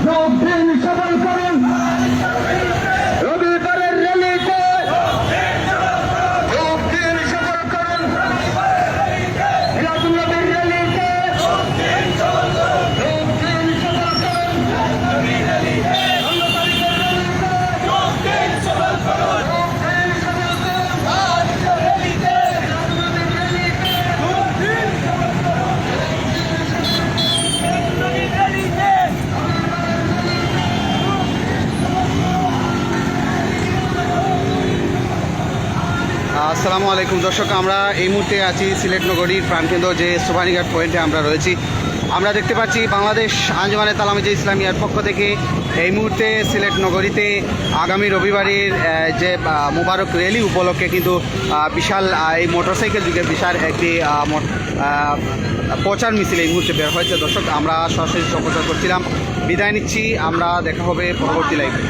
যোগ দিন সফল করুন রবিবারের র্যালিতে যোগ দিন সফল করুন মিলাদুন্নবীর র্যালিতে যোগ দিন সফল করুন যোগ দিন সফল করুন আসসালামু আলাইকুম দর্শক, আমরা এই মুহূর্তে আছি সিলেট নগরীর প্রাণকেন্দ্র যে সোভানীঘাট পয়েন্টে আমরা রয়েছি। আমরা দেখতে পাচ্ছি বাংলাদেশ আঞ্জুমানে তালামিজে ইসলামিয়ার পক্ষ থেকে এই মুহূর্তে সিলেট নগরীতে আগামী রবিবারের যে মোবারক র্যালি উপলক্ষে কিন্তু বিশাল এই মোটরসাইকেল যুগে বিশাল একটি প্রচার মিছিল এই মুহূর্তে বের হয়েছে। দর্শক, আমরা সরাসরি সম্প্রচার করছিলাম। বিদায় নিচ্ছি, আমরা দেখা হবে পরবর্তী লাইভে।